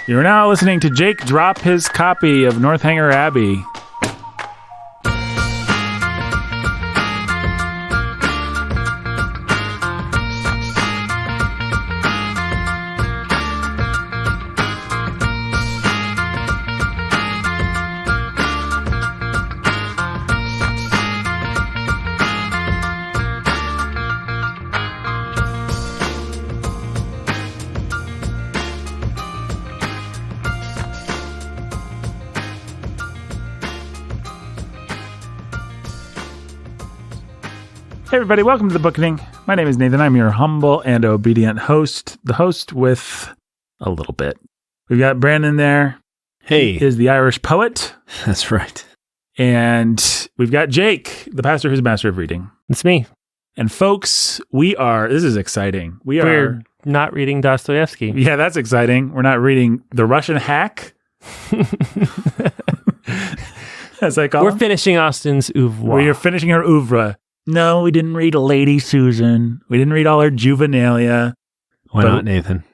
You're now listening to Jake drop his copy of Northanger Abbey. Hey everybody, welcome to the Bookening. My name is Nathan. I'm your humble and obedient host, the host with a little bit. We've got Brandon there. Hey. He is the Irish poet. That's right. And we've got Jake, the pastor who's master of reading. It's me. And folks, this is exciting. We're not reading Dostoevsky. Yeah, that's exciting. We're not reading The Russian Hack. As I call We're him. finishing Austen's oeuvre. We are finishing her oeuvre. No, we didn't read Lady Susan. We didn't read all her juvenilia. Why not, Nathan?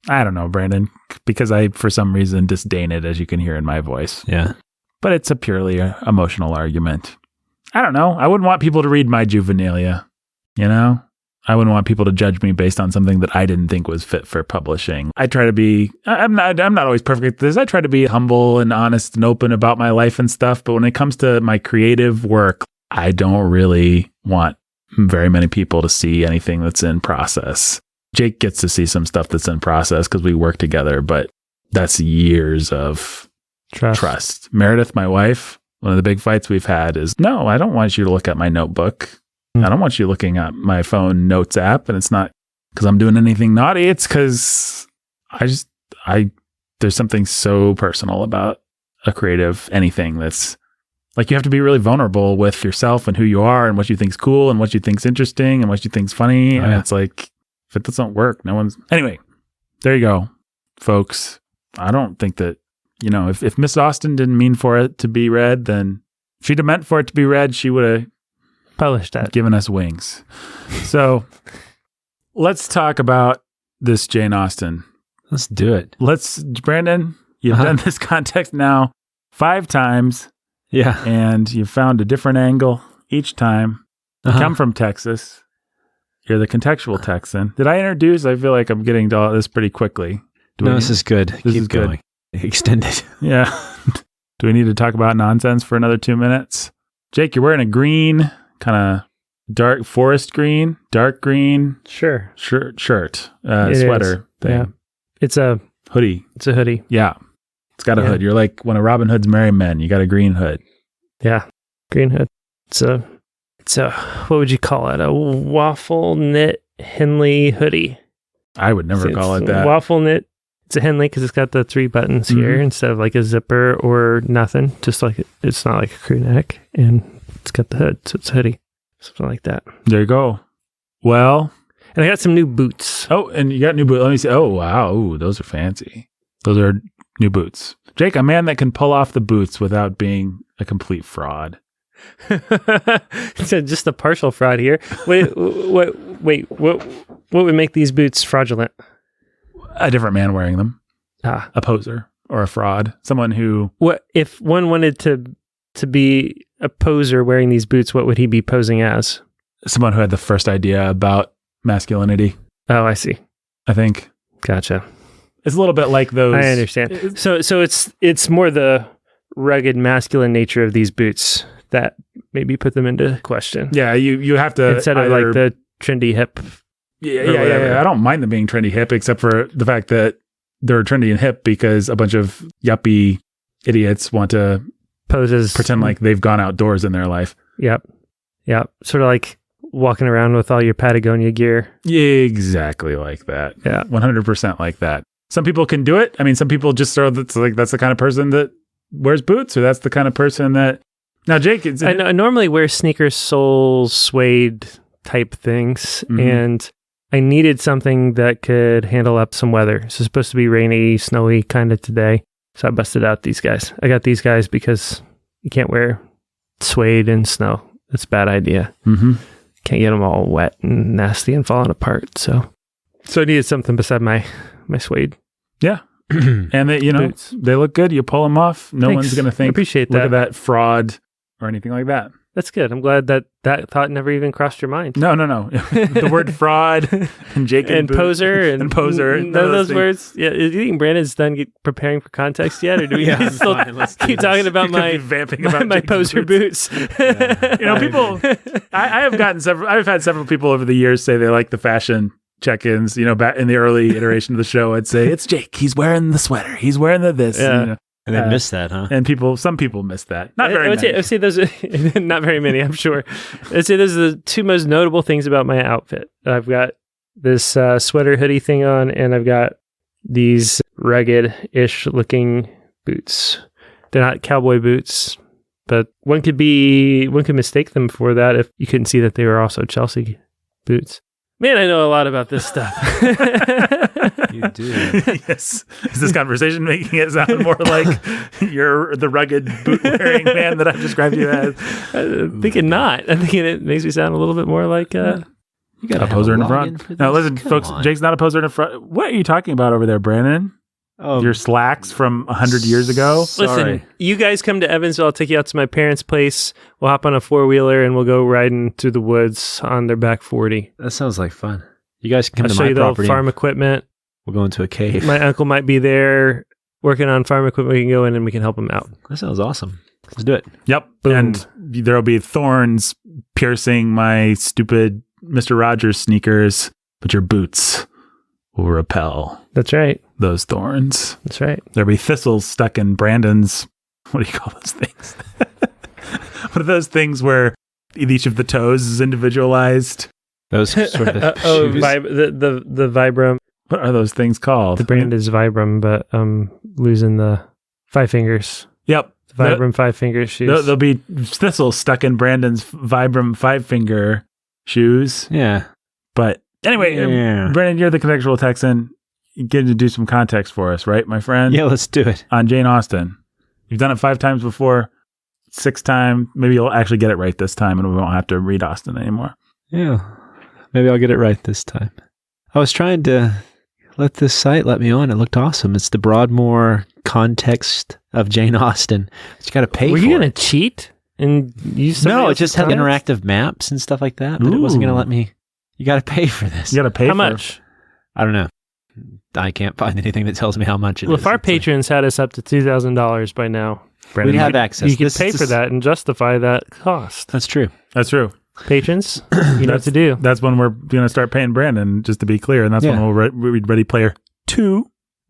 I don't know, Brandon, because I, for some reason, disdain it, as you can hear in my voice. Yeah. But it's a purely emotional argument. I don't know. I wouldn't want people to read my juvenilia, you know? I wouldn't want people to judge me based on something that I didn't think was fit for publishing. I try to be, I'm not always perfect at this. I try to be humble and honest and open about my life and stuff. But when it comes to my creative work, I don't really want very many people to see anything that's in process. Jake gets to see some stuff that's in process because we work together, but that's years of trust. Meredith, my wife, one of the big fights we've had is, no, I don't want you to look at my notebook. I don't want you looking at my phone notes app. And it's not because I'm doing anything naughty. It's because there's something so personal about a creative anything that's like, you have to be really vulnerable with yourself and who you are and what you think's cool and what you think's interesting and what you think's funny. And it's like, if it doesn't work, anyway, there you go, folks. I don't think that, if Miss Austen didn't mean for it to be read, then if she'd have meant for it to be read, she would have published that, given us wings. So let's talk about this Jane Austen. Let's do it. Brandon, you've done this context now 5 times. Yeah. And you found a different angle each time. You come from Texas. You're the contextual Texan. Did I introduce? I feel like I'm getting to all this pretty quickly. This is good. Keep going. Extend it. Yeah. Do we need to talk about nonsense for another 2 minutes? Jake, you're wearing a green, kind of dark forest green, dark green shirt, sweater thing. Yeah. It's a hoodie. Yeah. It's got a hood. You're like one of Robin Hood's merry men. You got a green hood. Yeah, green hood. It's a what would you call it? A waffle knit Henley hoodie. I would never call it that. Waffle knit. It's a Henley because it's got the 3 buttons here instead of like a zipper or nothing. Just like it's not like a crew neck, and it's got the hood, so it's a hoodie, something like that. There you go. Well, and I got some new boots. Oh, and you got new boots. Let me see. Oh, wow. Ooh, those are fancy. Those are new boots. Jake, a man that can pull off the boots without being a complete fraud. It's just a partial fraud here. Wait, what would make these boots fraudulent? A different man wearing them. A poser or a fraud. Someone who... What if one wanted to be a poser wearing these boots, what would he be posing as? Someone who had the first idea about masculinity. Oh, I see. I think. Gotcha. It's a little bit like those. I understand. So it's more the rugged masculine nature of these boots that maybe put them into question. Yeah, you have to instead of like the trendy hip. Yeah. I don't mind them being trendy hip, except for the fact that they're trendy and hip because a bunch of yuppie idiots want to pretend like they've gone outdoors in their life. Yep. Sort of like walking around with all your Patagonia gear. Yeah, exactly like that. Yeah, 100% like that. Some people can do it. I mean, some people just that's the kind of person that wears boots, or that's the kind of person that. Now, Jake, I normally wear sneaker soles, suede type things, and I needed something that could handle up some weather. It's supposed to be rainy, snowy kind of today, so I busted out these guys. I got these guys because you can't wear suede in snow. It's a bad idea. Can't get them all wet and nasty and falling apart. So I needed something beside my suede. Yeah. And they, Boots. they look good. You pull them off. No Thanks. one's going to I think, appreciate look that. at that fraud or anything like that. That's good. I'm glad that thought never even crossed your mind. No. The word fraud and Jake And boots poser and poser. None of those words. Yeah. Do you think Brandon's done preparing for context yet, or do we still keep talking about my vamping about my Jake's poser boots? People. I have gotten several. I've had several people over the years say they like the fashion check-ins. Back in the early iteration of the show, I'd say it's Jake. He's wearing the sweater. He's wearing the this. Yeah. And they missed that, huh? And some people miss that. Not very many. I would say those are not very many, I'm sure. I'd say those are the two most notable things about my outfit. I've got this sweater hoodie thing on, and I've got these rugged-ish looking boots. They're not cowboy boots, but one could mistake them for that if you couldn't see that they were also Chelsea boots. Man, I know a lot about this stuff. You do. Yes. Is this conversation making it sound more like you're the rugged boot-wearing man that I described you as? I'm thinking not. I'm thinking it makes me sound a little bit more like... You got a poser in the front. Now, listen, folks, Jake's not a poser in the front. What are you talking about over there, Brandon? Oh, Your slacks from 100 years ago? Listen, you guys come to Evansville. I'll take you out to my parents' place. We'll hop on a 4-wheeler and we'll go riding through the woods on their back 40. that sounds like fun. You guys can come I'll to show my you the property. farm equipment. We'll go into a cave. My uncle might be there working on farm equipment. We can go in and we can help him out. That sounds awesome. Let's do it. Yep. Boom. And there'll be thorns piercing my stupid Mr. Rogers sneakers, but your boots will repel That's right. those thorns. That's right. There'll be thistles stuck in Brandon's, what do you call those things? What are those things where each of the toes is individualized? Those sort of Oh, shoes. the Vibram. What are those things called? The brand is Vibram, but I'm losing the 5 fingers. Yep. The Vibram 5-finger shoes. There'll be thistles stuck in Brandon's Vibram 5-finger shoes. Yeah. But anyway, Yeah. Brandon, you're the contextual Texan. You get to do some context for us, right, my friend? Yeah, let's do it. On Jane Austen. You've done it 5 times before, 6th time. Maybe you'll actually get it right this time and we won't have to read Austen anymore. Yeah. Maybe I'll get it right this time. I was trying to let this site let me on. It looked awesome. It's the Broadmoor context of Jane Austen. But you got to pay Were for you it. going to cheat and use somebody No, it else's just had context? interactive maps and stuff like that, but it wasn't going to Ooh. let me. You got to pay for this. You got to pay How for much? I don't know. I can't find anything that tells me how much it Well, is. if our It's like- patrons had us up to $2,000 by now, Brandon, we'd have access. you could This pay is- for that and justify that cost. That's true. That's true. Patrons, you know what to do. That's when we're going to start paying Brandon, just to be clear. And that's Yeah. when we'll read Ready Player 2.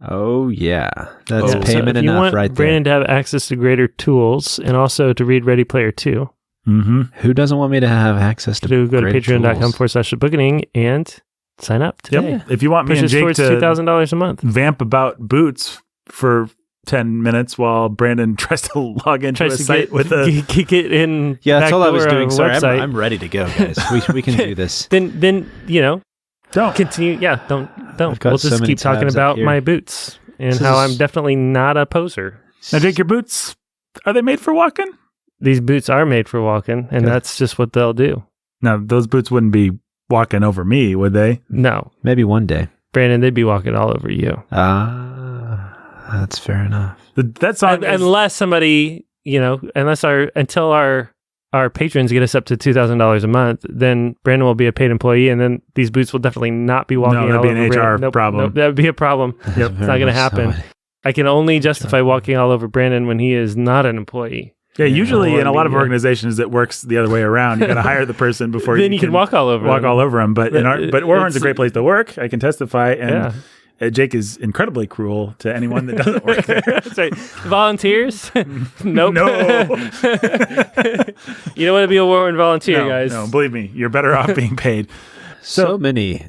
Oh, yeah. That's Oh. payment if you enough want right Brandon there. to have access to greater tools and also to read Ready Player 2, Mm-hmm. Who doesn't want me to have access to go to greater tools? patreon.com/bookening and sign up today. Yep. If you want me and Pushes Jake towards to $2,000 a month. vamp about boots for 10 minutes while Brandon tries to log into Tries a to site with a... get in. Yeah, that's all I was backdoor doing. of a Sorry, website. I'm ready to go, guys. We can do this. Then Don't. continue. Yeah, don't. I've got We'll so just many keep talking tabs up about here. my boots and This how is- I'm definitely not a poser. Now, Jake, your boots, are they made for walking? These boots are made for walking, and Good. that's just what they'll do. No, those boots wouldn't be walking over me, would they? No, Maybe one day. Brandon, they'd be walking all over you. That's fair enough. That song is... Unless somebody, until our patrons get us up to $2,000 a month, then Brandon will be a paid employee, and then these boots will definitely not be walking. No, that'd all be an over Brandon. HR problem. Nope, that would be a problem. Yep. It's not going to happen. I can only justify walking all over Brandon when he is not an employee. Yeah, usually Or in a lot of media. organizations, it works the other way around. You got to hire the person before Then you can walk all over. walk them. all over them. But Warren's a It's- great place to work. I can testify. And Yeah. Jake is incredibly cruel to anyone that doesn't work there. That's right. Volunteers? Nope. No. You don't want to be a Warren volunteer, No, guys. no, believe me, you're better off being paid. So many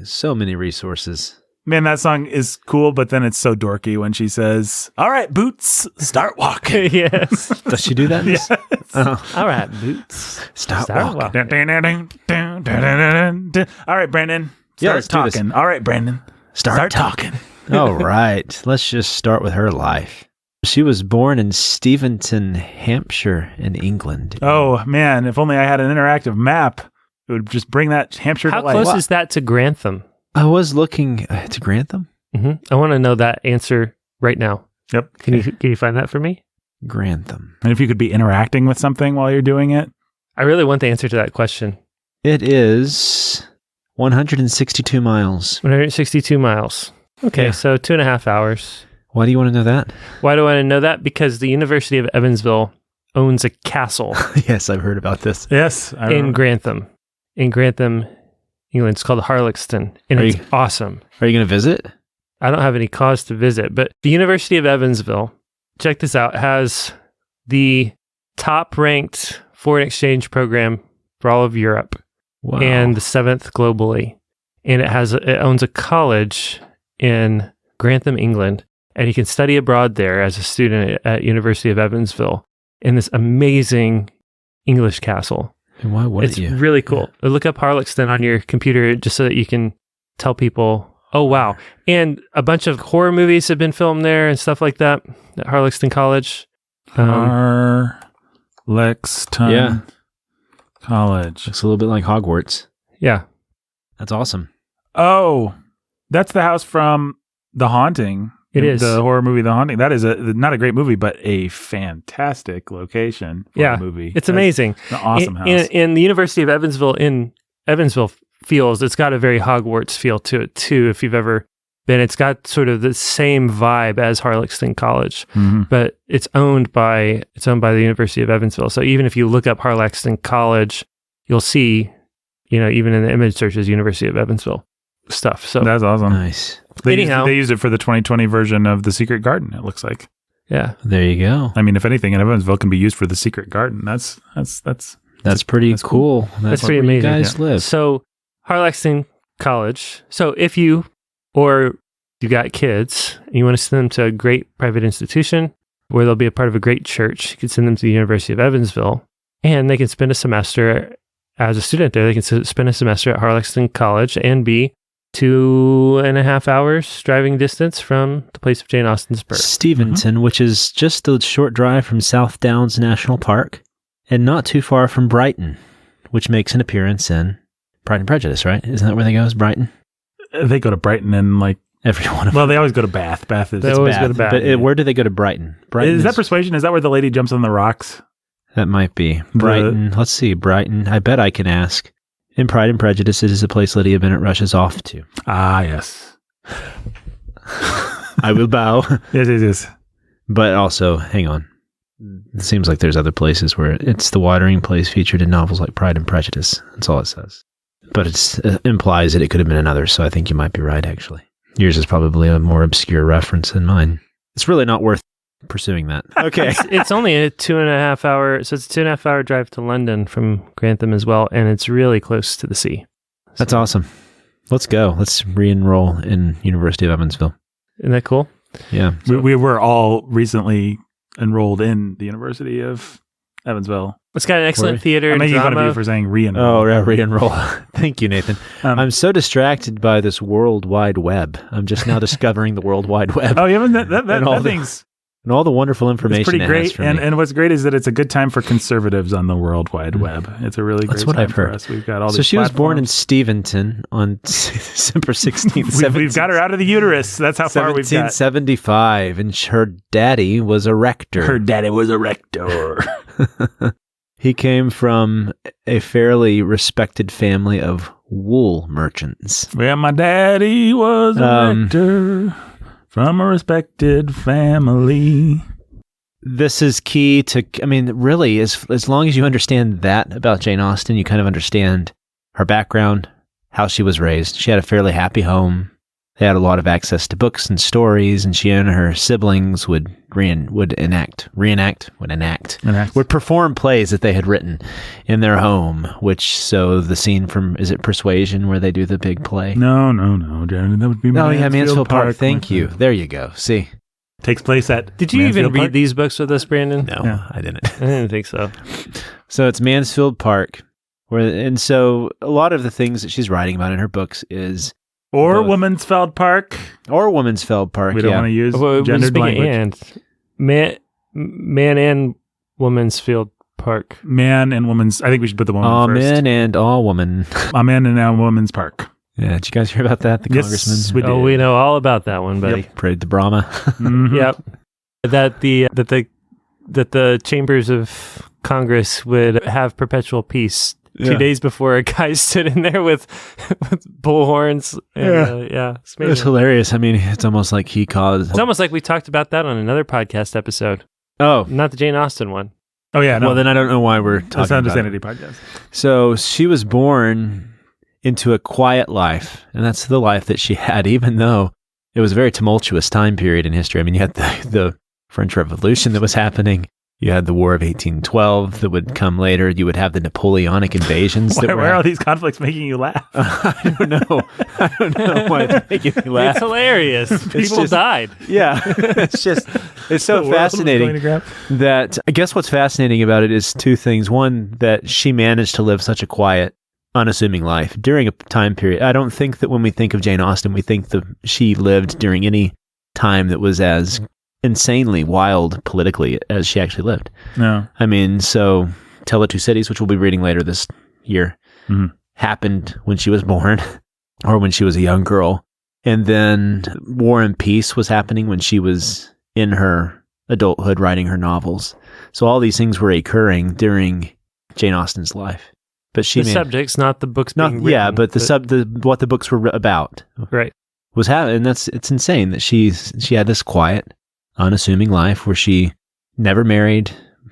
resources. Man, that song is cool, but then it's so dorky when she says, "All right, boots, start walking." Yes. Does she do that? Yes. All right, boots. Stop Start walking. Dun-dun-dun-dun-dun-dun-dun. All right, Brandon. Yeah, Start let's do this. talking. All right, Brandon. Start talking. All right. Let's just start with her life. She was born in Steventon, Hampshire, in England. Oh man, if only I had an interactive map, it would just bring that Hampshire How to life. close is that to Grantham? I was looking to Grantham. I want to know that answer right now. Yep. Can you find that for me? Grantham. And if you could be interacting with something while you're doing it. I really want the answer to that question. It is 162 miles. 162 miles. Okay, Yeah. so 2.5 hours. Why do you want to know that? Why do I want to know that? Because the University of Evansville owns a castle Yes, I've heard about this. Yes. in Grantham. In Grantham, England. It's called Harlexton, and Are it's you- awesome. Are you going to visit? I don't have any cause to visit, but the University of Evansville, check this out, has the top-ranked foreign exchange program for all of Europe Wow. and the 7th globally. And it owns a college in Grantham, England, and you can study abroad there as a student at University of Evansville in this amazing English castle. And why wouldn't It's you? really cool. Look up Harlexton on your computer just so that you can tell people, oh, wow. And a bunch of horror movies have been filmed there and stuff like that at Harlexton College. Harlexton Yeah. College. Looks a little bit like Hogwarts. Yeah. That's awesome. Oh, that's the house from The Haunting. It is. The horror movie The Haunting. That is not a great movie, but a fantastic location for Yeah, a movie. It's That's amazing. an awesome house. And the University of Evansville in Evansville feels, it's got a very Hogwarts feel to it too, if you've ever been. It's got sort of the same vibe as Harlexton College, Mhm. but it's owned by the University of Evansville. So even if you look up Harlexton College, you'll see, even in the image searches, University of Evansville stuff. So That's awesome. Nice. Anyhow. They used it for the 2020 version of The Secret Garden, it looks like. yeah, There you go. I mean, if anything in Evansville can be used for The Secret Garden, that's That's pretty that's cool. cool. That's pretty where amazing. You guys live. So Harlexton College. So if you got kids and you want to send them to a great private institution where they'll be a part of a great church, you can send them to the University of Evansville, and they can spend a semester as a student there. They can spend a semester at Harlexton College and be 2.5 hours driving distance from the place of Jane Austen's birth. Steventon, which is just a short drive from South Downs National Park and not too far from Brighton, which makes an appearance in Pride and Prejudice, right? Isn't that where they go, is Brighton? They go to Brighton and Every one of well, them. they always go to Bath. Bath is They always go to Bath. But where do they go to Brighton? Brighton Is that Persuasion? Is that where the lady jumps on the rocks? That might be. Brighton. Let's see. Brighton. I bet I can ask. In Pride and Prejudice, it is a place Lydia Bennet rushes off to. Ah, yes. I will bow. Yes. But also, hang on. It seems like there's other places where it's the watering place featured in novels like Pride and Prejudice. That's all it says. But it implies that it could have been another, so I think you might be right, actually. Yours is probably a more obscure reference than mine. It's really not worth pursuing that. Okay. It's only a 2.5 hour, so it's a 2.5 hour drive to London from Grantham as well, and it's really close to the sea. That's awesome. Let's go. Let's re-enroll in University of Evansville. Isn't that cool? Yeah. We were all recently enrolled in the University of Evansville. It's got an excellent Were- theater I'm and making fun of drama. you for saying re-enroll. Oh, yeah, re-enroll. Thank you, Nathan. I'm so distracted by this World Wide Web. I'm just now discovering the World Wide Web Oh, yeah, that And all the thing's and all the wonderful information it's pretty it great. has for And me. and what's great is that it's a good time for conservatives on the World Wide Web. It's a really That's great what time I've for heard. us. We've got all So these she was born in platforms. Steventon on December 16th, We've got her out of the uterus. That's how far we've got. 1775, and her daddy was a rector. Her daddy was a rector. He came from a fairly respected family of wool merchants. Well, my daddy was a rector from a respected family. This is key to, I mean, really, as long as you understand that about Jane Austen, you kind of understand her background, how she was raised. She had a fairly happy home. They had a lot of access to books and stories, and she and her siblings would perform plays that they had written in their home, so the scene from, is it Persuasion, where they do the big play? No, Jeremy. That would be Mansfield Park. Thank you. There you go. See? Takes place at Did you Mansfield even read Park? these books with us, Brandon? No, Yeah. I didn't. I didn't think so. So it's Mansfield Park, and so a lot of the things that she's writing about in her books is, Or both. Womansfeld Park. or Womansfeld Park. We don't want to use gendered Speaking language. and man and woman's field park. Man and woman's. I think we should put the woman All first. men and all women. A man and a woman's park. Yeah, did you guys hear about that? The Yes, congressman? we did. Oh, we know all about that one, buddy. Prayed to Brahma. Mhm. Yep. That the chambers of Congress would have perpetual peace 2 days before a guy stood in there with bull horns. And, it's It was amazing. hilarious. I mean, it's almost like he caused... It's almost like we talked about that on another podcast episode, Oh, not the Jane Austen one. Oh, yeah. No. well, then I don't know why we're the talking Sound of about it. Sanity podcast. So she was born into a quiet life, and that's the life that she had, even though it was a very tumultuous time period in history. I mean, you had the French Revolution that was happening. You had the War of 1812 that would come later. You would have the Napoleonic invasions. Why are all these conflicts making you laugh? I don't know. I don't know why it's making me laugh. It's hilarious. People just- died. Yeah, it's so The world was fascinating going to ground. that I guess what's fascinating about it is two things. One, that she managed to live such a quiet, unassuming life during a time period. I don't think that when we think of Jane Austen, we think that she lived during any time that was as insanely wild politically as she actually lived. No. I mean, so Tale of Two Cities, which we'll be reading later this year, happened when she was born or when she was a young girl. And then War and Peace was happening when she was in her adulthood writing her novels. So all these things were occurring during Jane Austen's life. But she The subjects, not the books not being written. but what the books were about Right. was happening. And it's insane that she had this quiet, unassuming life where she never married.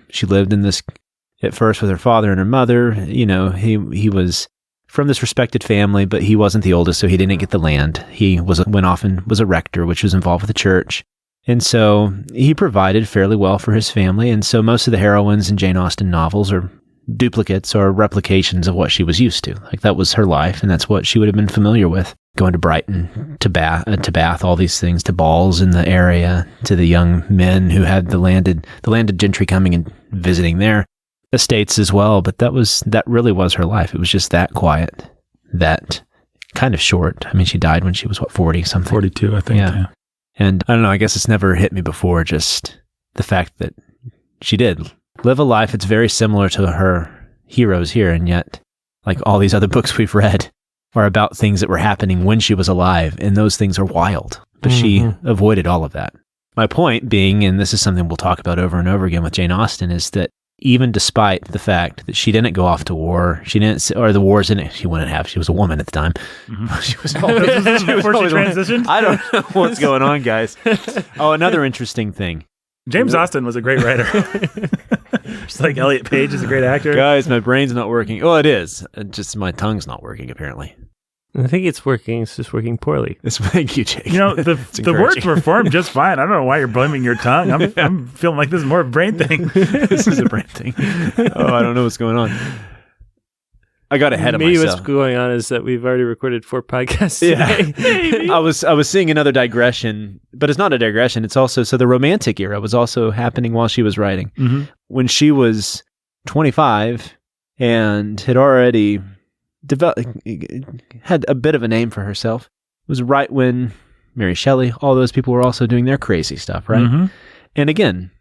She lived in this at first with her father and her mother. You know, he was from this respected family, but he wasn't the oldest, so he didn't get the land. He went off and was a rector, which was involved with the church. And so he provided fairly well for his family. And so most of the heroines in Jane Austen novels are duplicates or replications of what she was used to. Like that was her life, and that's what she would have been familiar with. Going to Brighton, to Bath, all these things, to balls in the area, to the young men who had the landed gentry coming and visiting their estates as well. But that really was her life. It was just that quiet, that kind of short. I mean, she died when she was 40 something. 42, I think. Yeah. And I don't know, I guess it's never hit me before, just the fact that she did live a life that's very similar to her heroes here, and yet, like all these other books we've read, are about things that were happening when she was alive, and those things are wild. But she avoided all of that. My point being, and this is something we'll talk about over and over again with Jane Austen, is that even despite the fact that she didn't go off to war, she wouldn't have. She was a woman at the time. She was always, Before she transitioned? I don't know what's going on, guys. Oh, another interesting thing. James Austen was a great writer. Just like Elliot Page is a great actor. Guys, my brain's not working. Oh, it is. Just my tongue's not working, apparently. I think it's working. It's just working poorly. Thank you, Jake. You know, the words were formed just fine. I don't know why you're blaming your tongue. I'm feeling like this is more of a brain thing. This is a brain thing. Oh, I don't know what's going on. I got ahead of Maybe myself. what's going on is that we've already recorded 4 podcasts today. I was seeing another digression, but it's not a digression. It's also, so the Romantic era was also happening while she was writing. Mm-hmm. When she was 25 and had already had a bit of a name for herself, it was right when Mary Shelley, all those people were also doing their crazy stuff, right? Mm-hmm. And again,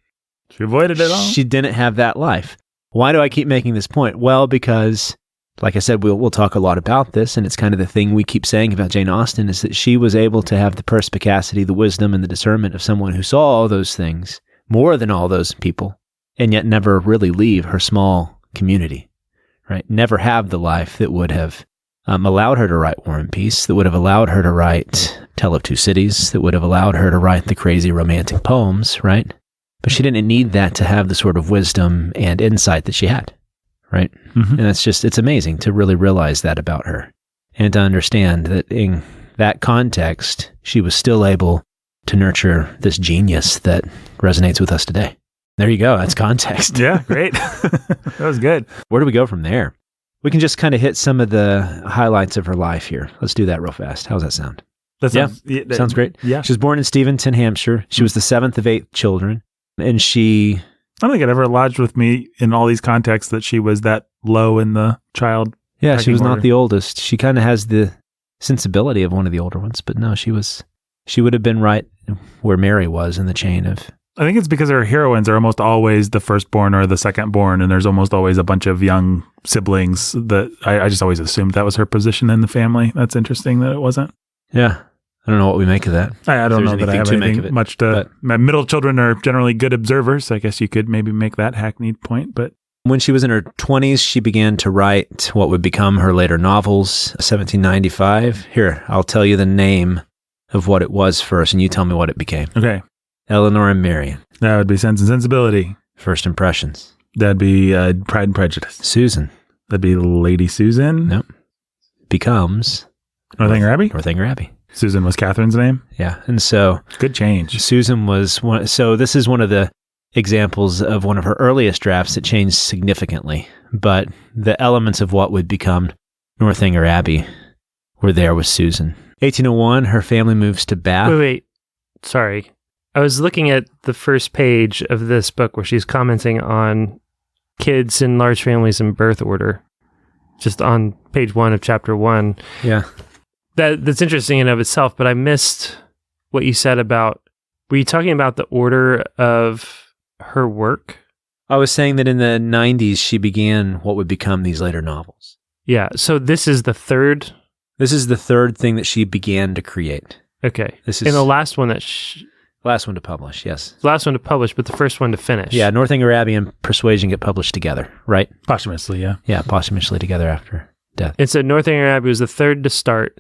She avoided it all. she didn't have that life. Why do I keep making this point? Well, because like I said, we'll talk a lot about this, and it's kind of the thing we keep saying about Jane Austen is that she was able to have the perspicacity, the wisdom, and the discernment of someone who saw all those things more than all those people, and yet never really leave her small community, right? Never have the life that would have allowed her to write War and Peace, that would have allowed her to write Tale of Two Cities, that would have allowed her to write the crazy romantic poems, right? But she didn't need that to have the sort of wisdom and insight that she had. Right? Mm-hmm. And it's amazing to really realize that about her and to understand that in that context, she was still able to nurture this genius that resonates with us today. There you go. That's context. Yeah, great. That was good. Where do we go from there? We can just kind of hit some of the highlights of her life here. Let's do that real fast. How's that sound? That sounds, Sounds great. Yeah. She was born in Steventon, Hampshire. She was the 7th of 8 children. And she... I don't think it ever lodged with me in all these contexts that she was that low in the child. Yeah, she pecking was not order. the oldest. She kind of has the sensibility of one of the older ones, but no, she would have been right where Mary was in the chain of I think it's because her heroines are almost always the firstborn or the secondborn, and there's almost always a bunch of young siblings that I just always assumed that was her position in the family. That's interesting that it wasn't. Yeah. I don't know what we make of that. I don't know that I have anything of it, much to... My middle children are generally good observers, so I guess you could maybe make that hackneyed point, but... When she was in her 20s, she began to write what would become her later novels, 1795. Here, I'll tell you the name of what it was first, and you tell me what it became. Okay. Eleanor and Marion. That would be Sense and Sensibility. First Impressions. That'd be Pride and Prejudice. Susan. That'd be Lady Susan. Nope. Becomes... Northanger Abbey? Northanger Abbey. Susan was Catherine's name? Yeah, and so... Good change. Susan was one... So this is one of the examples of one of her earliest drafts that changed significantly, but the elements of what would become Northanger Abbey were there with Susan. 1801, her family moves to Bath. Wait. Sorry. I was looking at the first page of this book where she's commenting on kids in large families in birth order, just on page 1 of chapter 1. Yeah. That's interesting in and of itself, but I missed what you said about, were you talking about the order of her work? I was saying that in the 90s, she began what would become these later novels. Yeah, so this is the third? This is the third thing that she began to create. Okay. This is and the last one that... last one to publish, yes. The last one to publish, but the first one to finish. Yeah, Northanger Abbey and Persuasion get published together, right? Posthumously, yeah. Yeah, posthumously together after death. And so Northanger Abbey was the third to start,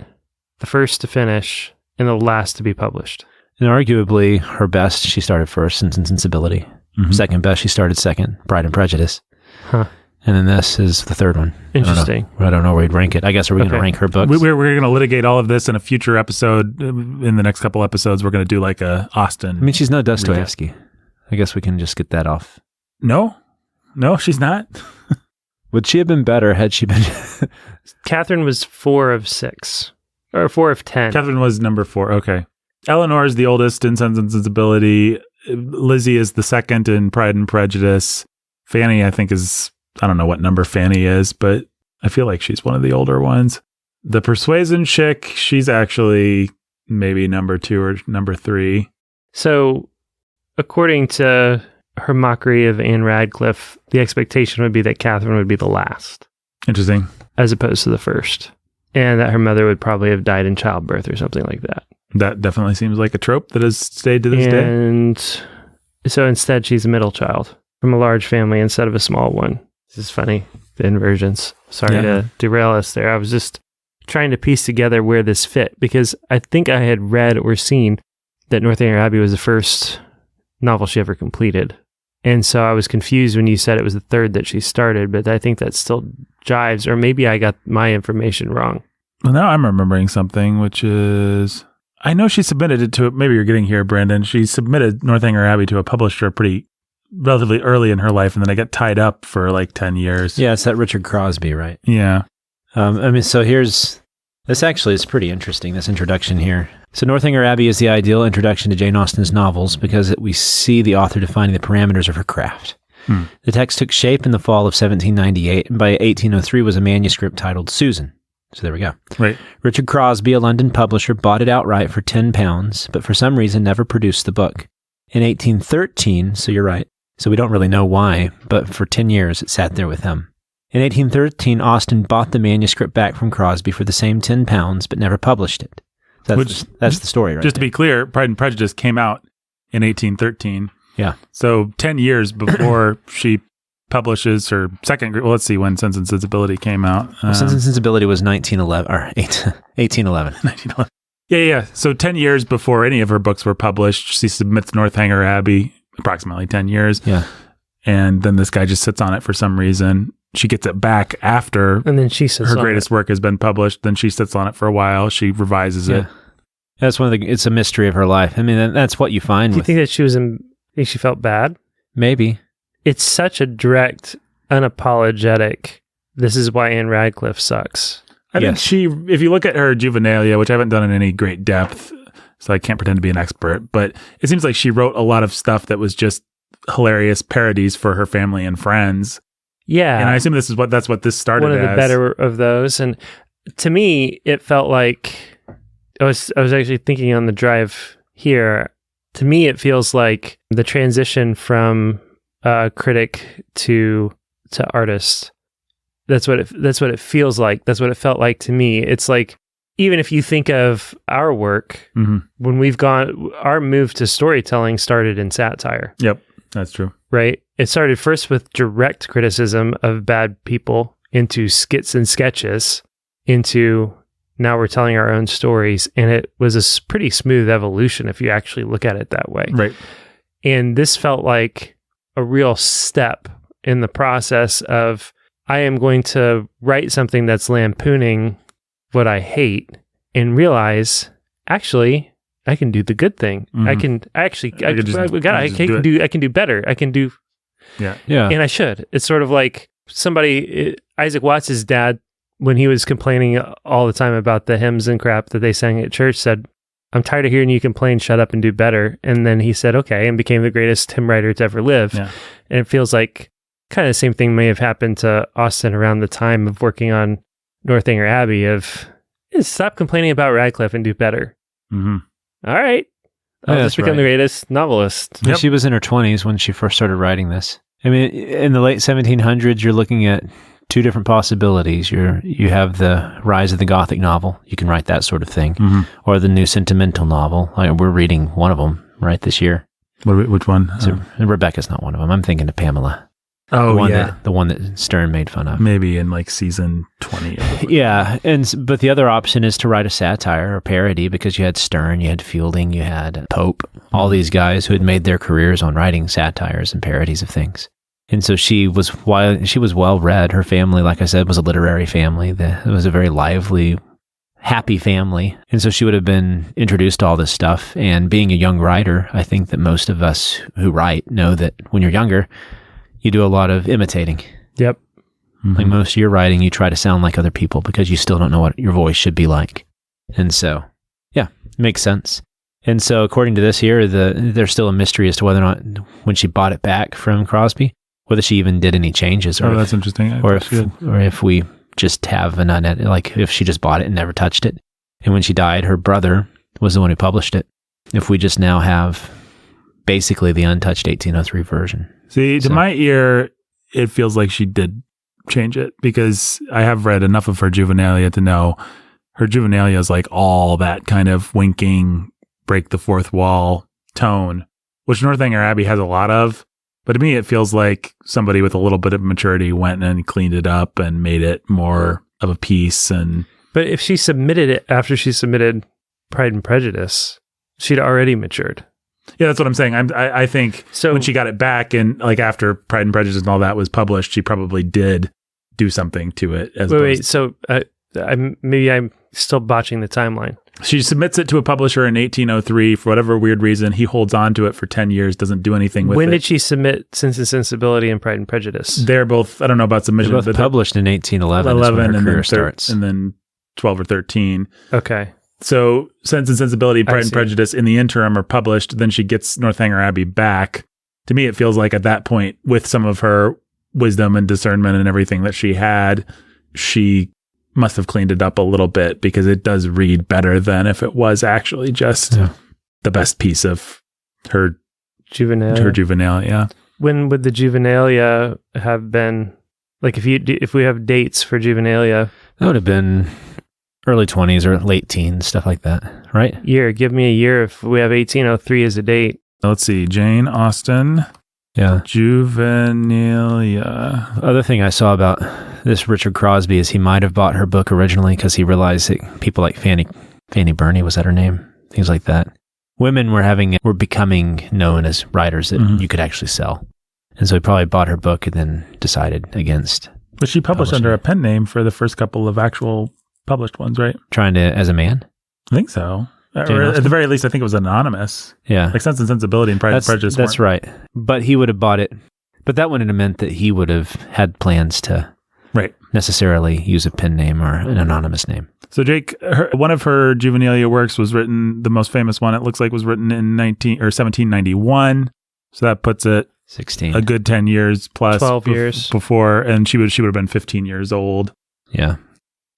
the first to finish, and the last to be published. And arguably, her best, she started first, Sense and Sensibility. Mm-hmm. Second best, she started second, Pride and Prejudice. Huh. And then this is the third one. Interesting. I don't know where we'd rank it. I guess, are we going to rank her books? We're going to litigate all of this in a future episode. In the next couple episodes, we're going to do like a Austen. I mean, she's no Dostoevsky. I guess we can just get that off. No, she's not. Would she have been better had she been... Catherine was 4 of 6. Or 4 of 10. Catherine was number 4. Okay. Eleanor is the oldest in Sense and Sensibility. Lizzie is the second in Pride and Prejudice. Fanny, I think, is... I don't know what number Fanny is, but I feel like she's one of the older ones. The Persuasion chick, she's actually maybe number 2 or number 3. So, according to her mockery of Anne Radcliffe, the expectation would be that Catherine would be the last. Interesting. As opposed to the first. And that her mother would probably have died in childbirth or something like that. That definitely seems like a trope that has stayed to this day. And so instead, she's a middle child from a large family instead of a small one. This is funny, the inversions. Sorry to derail us there. I was just trying to piece together where this fit, because I think I had read or seen that Northanger Abbey was the first novel she ever completed. And so I was confused when you said it was the third that she started, but I think that still jives, or maybe I got my information wrong. Well, now I'm remembering something, which is... I know she submitted it to... Maybe you're getting here, Brandon. She submitted Northanger Abbey to a publisher relatively early in her life, and then I got tied up for like 10 years. Yeah, it's that Richard Crosby, right? Yeah. So this actually is pretty interesting, this introduction here. So Northanger Abbey is the ideal introduction to Jane Austen's novels because we see the author defining the parameters of her craft. The text took shape in the fall of 1798, and by 1803 was a manuscript titled Susan. So there we go. Right. Richard Crosby, a London publisher, bought it outright for £10, but for some reason never produced the book. In 1813, so you're right, so we don't really know why, but for 10 years it sat there with him. In 1813, Austen bought the manuscript back from Crosby for the same £10, but never published it. That's the story, right? Just to be clear, Pride and Prejudice came out in 1813. Yeah. So 10 years before she publishes her second... Well, let's see when Sense and Sensibility came out. Sense and Sensibility was 1811. 1911. Yeah. So 10 years before any of her books were published, she submits Northanger Abbey, approximately 10 years. Yeah. And then this guy just sits on it for some reason. She gets it back after and then she sits her greatest work has been published. Then she sits on it for a while. She revises it. That's it's a mystery of her life. I mean, that's what you find. Do you think that she felt bad? Maybe. It's such a direct, unapologetic, this is why Anne Radcliffe sucks. I think if you look at her juvenilia, which I haven't done in any great depth, so I can't pretend to be an expert, but it seems like she wrote a lot of stuff that was just hilarious parodies for her family and friends. Yeah. And I assume that's what this started as. One of the better of those. And to me, it felt like, I was actually thinking on the drive here, to me, it feels like the transition from critic to artist. That's what it feels like. That's what it felt like to me. It's like, even if you think of our work, when we've gone, our move to storytelling started in satire. Yep, that's true. Right? It started first with direct criticism of bad people, into skits and sketches, into now we're telling our own stories. And it was a pretty smooth evolution if you actually look at it that way. Right. And this felt like a real step in the process of, I am going to write something that's lampooning what I hate and realize, actually, I can do the good thing. I can do better. I can do. Yeah. And I should. It's sort of like Isaac Watts' dad, when he was complaining all the time about the hymns and crap that they sang at church, said, I'm tired of hearing you complain, shut up and do better. And then he said, okay, and became the greatest hymn writer to ever live. Yeah. And it feels like kind of the same thing may have happened to Austen around the time of working on Northanger Abbey of, stop complaining about Radcliffe and do better. All right. I'll just become the greatest novelist. Yep. She was in her 20s when she first started writing this. I mean, in the late 1700s, you're looking at two different possibilities. You have the rise of the Gothic novel. You can write that sort of thing. Or the new sentimental novel. We're reading one of them right this year. Which one? So Rebecca's not one of them. I'm thinking of Pamela. Oh, the one that Stern made fun of. Maybe in like season 20. Yeah, but the other option is to write a satire or parody, because you had Stern, you had Fielding, you had Pope, all these guys who had made their careers on writing satires and parodies of things. And so she was well read. Her family, like I said, was a literary family. It was a very lively, happy family. And so she would have been introduced to all this stuff. And being a young writer, I think that most of us who write know that when you're younger, you do a lot of imitating. Yep. Like most of your writing, you try to sound like other people because you still don't know what your voice should be like. And so, yeah, makes sense. And so according to this here, there's still a mystery as to whether or not when she bought it back from Crosby, whether she even did any changes. Or that's interesting. Or if we just have an unedited, like if she just bought it and never touched it. And when she died, her brother was the one who published it. If we just now have basically the untouched 1803 version. See, to my ear, it feels like she did change it, because I have read enough of her Juvenilia to know her Juvenilia is like all that kind of winking, break the fourth wall tone, which Northanger Abbey has a lot of. But to me, it feels like somebody with a little bit of maturity went and cleaned it up and made it more of a piece. But if she submitted it after she submitted Pride and Prejudice, she'd already matured. Yeah, that's what I'm saying. I think so, when she got it back and like after Pride and Prejudice and all that was published, she probably did do something to it. So maybe I'm still botching the timeline. She submits it to a publisher in 1803 for whatever weird reason. He holds on to it for 10 years, doesn't do anything with it. When did she submit Sense and Sensibility and Pride and Prejudice? They're both, I don't know about submission. They're both published in 1811 is when her career starts. And then 12 or 13. Okay. So Sense and Sensibility, Pride and Prejudice in the interim are published. Then she gets Northanger Abbey back. To me, it feels like at that point, with some of her wisdom and discernment and everything that she had, she must have cleaned it up a little bit, because it does read better than if it was actually just the best piece of her Juvenilia. When would the Juvenilia have been? Like if we have dates for Juvenilia, that would have been early 20s or late teens, stuff like that, right? Give me a year if we have 1803 as a date. Let's see, Jane Austen. Yeah. Juvenilia. Other thing I saw about this Richard Crosby is he might have bought her book originally because he realized that people like Fanny Burney, was that her name? Things like that. Women were becoming known as writers that you could actually sell. And so he probably bought her book and then decided against. But she published under a pen name for the first couple of actual published ones, right? Trying to, as a man? I think so. Or at the very least, I think it was anonymous. Yeah. Like Sense and Sensibility and Pride and Prejudice. That's right. But he would have bought it. But that wouldn't have meant that he would have had plans to necessarily use a pen name or an anonymous name. So Jake, one of her Juvenilia works was written, the most famous one, it looks like, was written in 1791. So that puts it 16. A good 10 years plus 12 years before, and she would have been 15 years old. Yeah.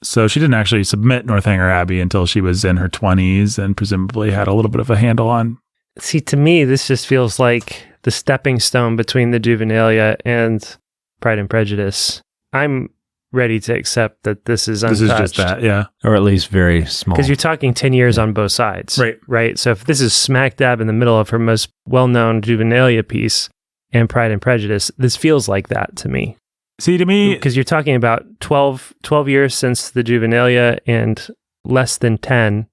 So she didn't actually submit Northanger Abbey until she was in her 20s and presumably had a little bit of a handle on See, to me, this just feels like the stepping stone between the juvenilia and Pride and Prejudice. I'm ready to accept that this is untouched. This is just that, yeah. Or at least very small. Because you're talking 10 years on both sides. Right. So if this is smack dab in the middle of her most well-known juvenilia piece and Pride and Prejudice, this feels like that to me. See, to me... Because you're talking about 12 years since the juvenilia and less than 10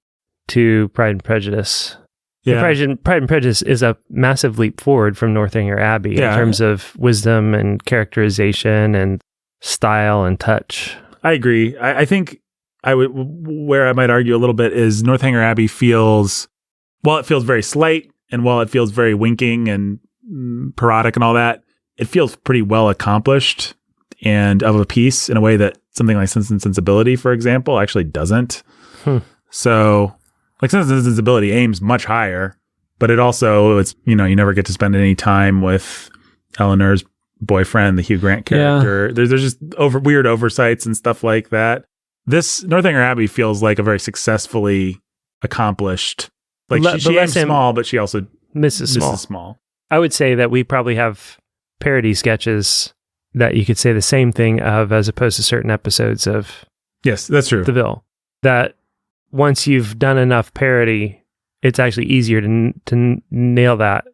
to Pride and Prejudice. Yeah. Pride and Prejudice is a massive leap forward from Northanger Abbey in terms of wisdom and characterization and style and touch. I agree. I think where I might argue a little bit is Northanger Abbey feels, while it feels very slight and while it feels very winking and parodic and all that, it feels pretty well accomplished and of a piece in a way that something like Sense and Sensibility, for example, actually doesn't. So... Like Sense and Sensibility aims much higher, but it's you never get to spend any time with Eleanor's boyfriend, the Hugh Grant character. Yeah. There's just weird oversights and stuff like that. This Northanger Abbey feels like a very successfully accomplished. Like she aims small, but she also misses small. I would say that we probably have parody sketches that you could say the same thing of, as opposed to certain episodes of. Yes, that's true. The Ville. That. Once you've done enough parody, it's actually easier to nail that.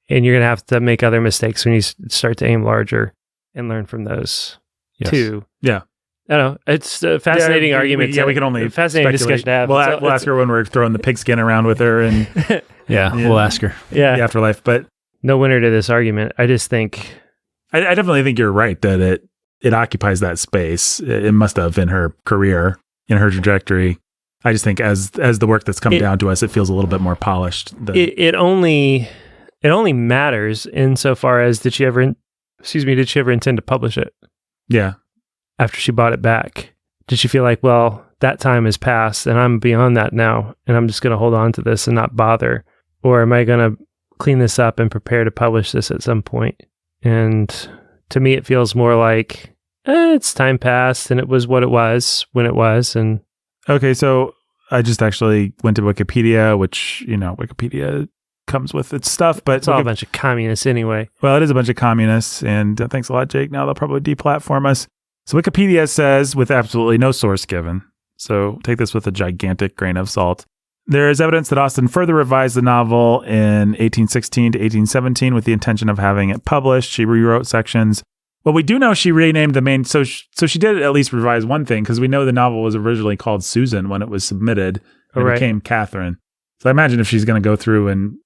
And you're going to have to make other mistakes when you start to aim larger and learn from those too. Yeah. I don't know. It's a fascinating argument. We can only fascinating discussion to have. We'll ask her when we're throwing the pigskin around with her. And we'll ask her. Yeah. The afterlife. But no winner to this argument. I just think... I definitely think you're right that it occupies that space. It must have in her career, in her trajectory. I just think as the work that's come down to us, it feels a little bit more polished. It only matters insofar as did she ever intend to publish it? Yeah. After she bought it back, did she feel like, well, that time has passed and I'm beyond that now, and I'm just going to hold on to this and not bother, or am I going to clean this up and prepare to publish this at some point? And to me, it feels more like it's time passed and it was what it was when it was, and. Okay, so I just actually went to Wikipedia, which, Wikipedia comes with its stuff, but it's all a bunch of communists anyway. Well, it is a bunch of communists, and thanks a lot, Jake. Now they'll probably deplatform us. So Wikipedia says, with absolutely no source given, so take this with a gigantic grain of salt, there is evidence that Austen further revised the novel in 1816 to 1817 with the intention of having it published. She rewrote sections. Well, we do know she renamed the main, so she did at least revise one thing, because we know the novel was originally called Susan when it was submitted, and it became Catherine. So I imagine if she's going to go through and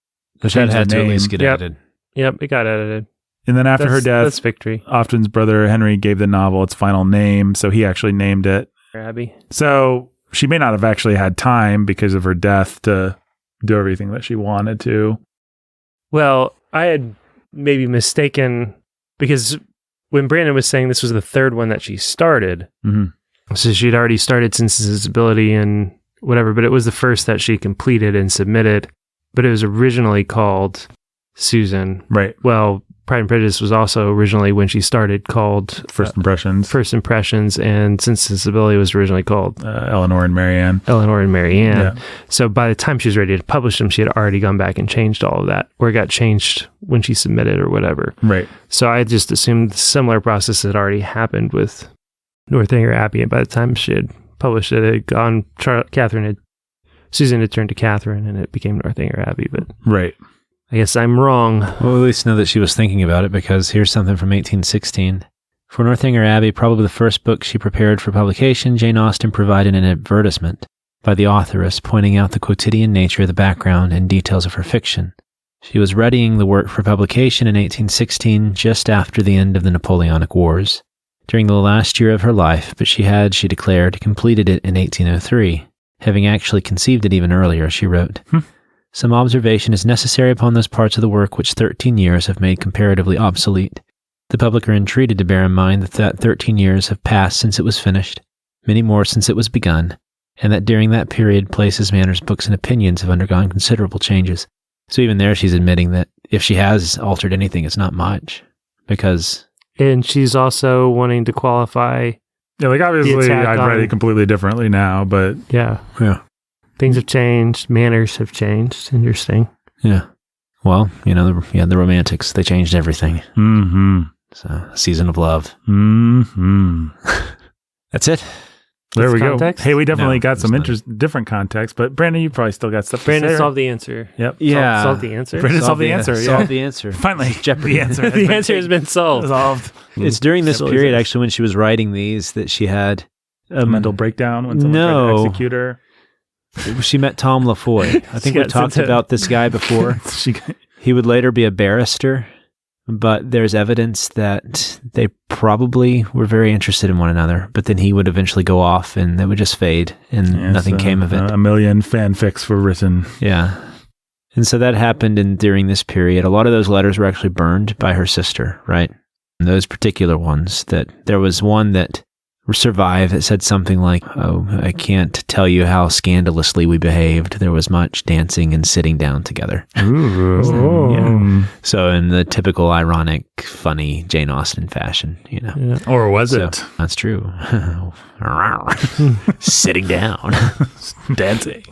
change had the to name, at least get edited. Yep, it got edited. And then after her death, that's victory. Austen's brother Henry gave the novel its final name, so he actually named it Abbey. So she may not have actually had time because of her death to do everything that she wanted to. Well, I had maybe mistaken, because when Brandon was saying this was the third one that she started, so she'd already started Sense and Sensibility and whatever, but it was the first that she completed and submitted, but it was originally called Susan. Right. Well, Pride and Prejudice was also originally, when she started, called First Impressions. And Sense and Sensibility was originally called Eleanor and Marianne. Yeah. So by the time she was ready to publish them, she had already gone back and changed all of that, or it got changed when she submitted or whatever. Right. So I just assumed the similar process had already happened with Northanger Abbey, and by the time she had published it, it had gone. Susan had turned to Catherine, and it became Northanger Abbey. But right. I guess I'm wrong. Well, at least know that she was thinking about it, because here's something from 1816. For Northanger Abbey, probably the first book she prepared for publication, Jane Austen provided an advertisement by the authoress pointing out the quotidian nature of the background and details of her fiction. She was readying the work for publication in 1816, just after the end of the Napoleonic Wars, during the last year of her life, but she declared, completed it in 1803. Having actually conceived it even earlier, she wrote, Some observation is necessary upon those parts of the work which 13 years have made comparatively obsolete. The public are entreated to bear in mind that 13 years have passed since it was finished, many more since it was begun, and that during that period places, manners, books, and opinions have undergone considerable changes. So even there, she's admitting that if she has altered anything, it's not much, because... And she's also wanting to qualify... Yeah, like obviously I've read it completely differently now, but... Yeah. Yeah. Things have changed. Manners have changed. Interesting. Yeah. Well, the Romantics, they changed everything. Mm-hmm. So, a season of love. Mm-hmm. That's it. There we context? go. Hey, we definitely No, got some it's different context, but Brandon, you probably still got stuff to Brandon say. solved the answer. Yep. Yeah. Solved the answer. Brandon solved the answer. Yeah. Solved the answer. Finally, Jeopardy. the answer. The answer has been solved. Solved. It's during this period, actually, when she was writing these, that she had A mental breakdown when someone tried to execute her. She met Tom LaFoy. I think She we got talked sent to- about this guy before. He would later be a barrister, but there's evidence that they probably were very interested in one another, but then he would eventually go off and they would just fade and nothing came of it. A million fanfics were written. Yeah. And so that happened during this period. A lot of those letters were actually burned by her sister, right? And those particular ones, that there was one that survived that said something like, "Oh, I can't tell you how scandalously we behaved. There was much dancing and sitting down together." Ooh. Yeah. So in the typical ironic, funny Jane Austen fashion, Yeah. Or was So, it? That's true. Sitting down. Dancing.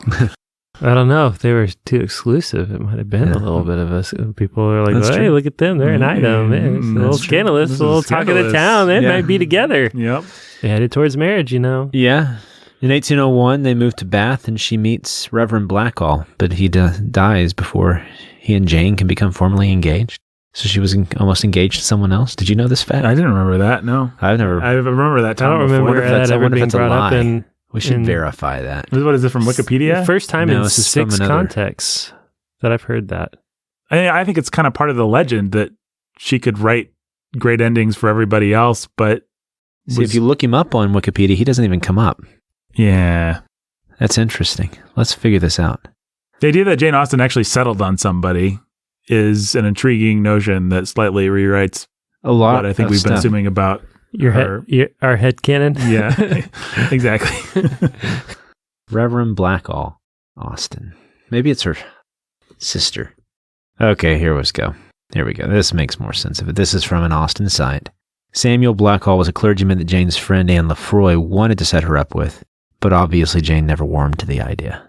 I don't know if they were too exclusive. It might have been a little bit of a. People are like, That's "Hey, true. look at them! They're an item. Man, it's a little That's true. scandalous, This a little is talk of the scandalous. town. They Yeah. might be together. Yep. They headed towards marriage, Yeah. In 1801, they moved to Bath and she meets Reverend Blackall, but he dies before he and Jane can become formally engaged. So she was almost engaged to someone else. Did you know this fact? I didn't remember that. No. I remember that I time. don't remember What if that's- that I ever wonder if being that's a brought up lie. in. We should in- verify that. What is it from Wikipedia? The first time No, in this is from 6 another- contexts that I've heard that. I think it's kind of part of the legend that she could write great endings for everybody else, but See, if you look him up on Wikipedia, he doesn't even come up. yeah. That's interesting. Let's figure this out. The idea that Jane Austen actually settled on somebody is an intriguing notion that slightly rewrites A lot. what I think of we've been stuff. assuming about her. Our head canon. Yeah, exactly. Reverend Blackall Austen. Maybe it's her sister. Okay, here we go. This makes more sense of it. This is from an Austen site. Samuel Blackall was a clergyman that Jane's friend Anne Lefroy wanted to set her up with, but obviously Jane never warmed to the idea.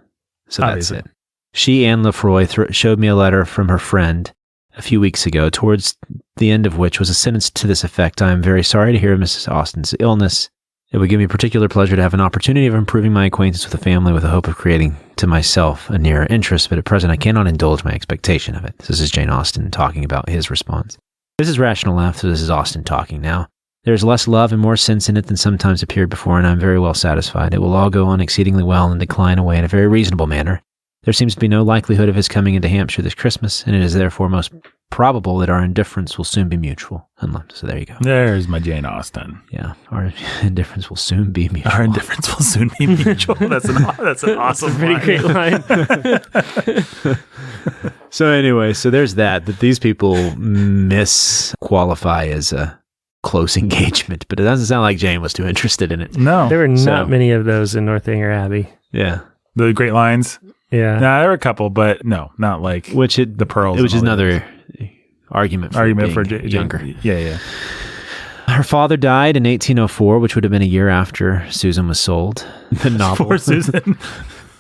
So that's Obviously. it. She, Anne Lefroy, showed me a letter from her friend a few weeks ago, towards the end of which was a sentence to this effect: "I am very sorry to hear of Mrs. Austen's illness. It would give me particular pleasure to have an opportunity of improving my acquaintance with the family with the hope of creating to myself a nearer interest, but at present I cannot indulge my expectation of it." This is Jane Austen talking about his response. This is Rational Laugh, so this is Austen talking now. "There is less love and more sense in it than sometimes appeared before, and I am very well satisfied. It will all go on exceedingly well and decline away in a very reasonable manner. There seems to be no likelihood of his coming into Hampshire this Christmas, and it is therefore most probable that our indifference will soon be mutual." So there you go. There's my Jane Austen. Yeah, our indifference will soon be mutual. Our indifference will soon be mutual. That's an awesome, Pretty line. great line. So anyway, there's that these people misqualify as a close engagement, but it doesn't sound like Jane was too interested in it. No, There were not So- many of those in Northanger Abbey. Yeah, the great lines. Yeah. Nah, there were a couple, but no, not like the pearls. which is and all that. another argument for being younger. Yeah. Her father died in 1804, which would have been a year after Susan was sold. The novel. Poor Susan.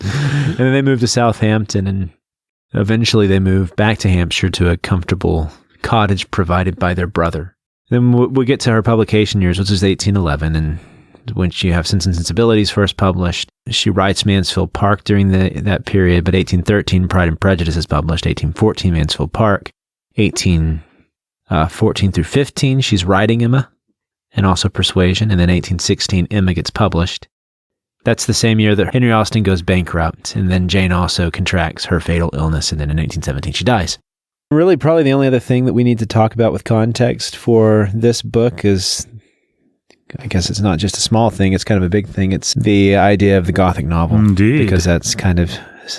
And then they moved to Southampton, and eventually they moved back to Hampshire to a comfortable cottage provided by their brother. Then we get to her publication years, which is 1811, and when she have Sense and Sensibilities first published, she writes Mansfield Park during that period, but 1813 Pride and Prejudice is published, 1814 Mansfield Park, 1814 through 15 she's writing Emma, and also Persuasion, and then 1816 Emma gets published. That's the same year that Henry Austen goes bankrupt, and then Jane also contracts her fatal illness, and then in 1817 she dies. Really, probably the only other thing that we need to talk about with context for this book is, I guess it's not just a small thing, it's kind of a big thing. It's the idea of the Gothic novel. Indeed. Because that's kind of,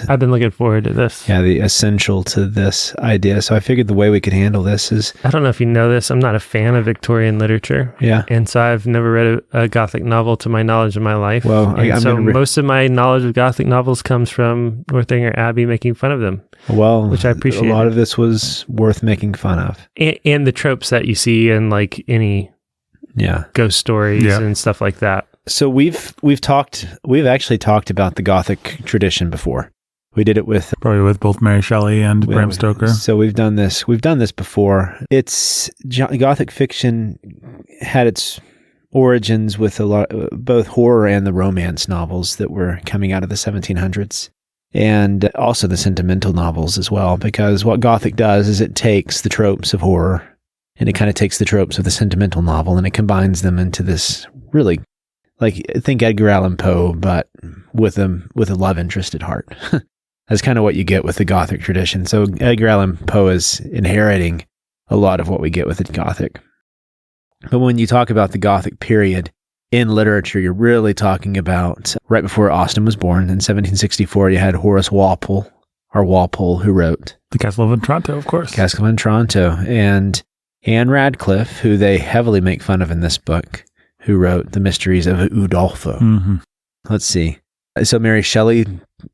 I've been looking forward to this. yeah, the essential to this idea. So I figured the way we could handle this is, I don't know if you know this. I'm not a fan of Victorian literature. yeah. And so I've never read a Gothic novel to my knowledge in my life. Well, and I'm so gonna most of my knowledge of Gothic novels comes from Northanger Abbey making fun of them, Well, which I appreciate. a lot of this was worth making fun of. And the tropes that you see in like any Yeah. ghost stories Yeah. and stuff like that. So we've actually talked about the Gothic tradition before. We did it with Probably with both Mary Shelley and Bram Stoker. So we've done this. We've done this before. Gothic fiction had its origins with a lot, both horror and the romance novels that were coming out of the 1700s, and also the sentimental novels as well. Because what Gothic does is it takes the tropes of horror and it kind of takes the tropes of the sentimental novel and it combines them into this really, like, think Edgar Allan Poe, but with a love interest at heart. That's kind of what you get with the Gothic tradition. So Edgar Allan Poe is inheriting a lot of what we get with the Gothic. But when you talk about the Gothic period in literature, you're really talking about right before Austen was born. In 1764, you had Horace Walpole, who wrote The Castle of Otranto, of course. Castle of Otranto, and Anne Radcliffe, who they heavily make fun of in this book, who wrote The Mysteries of Udolpho. Mm-hmm. Let's see. So Mary Shelley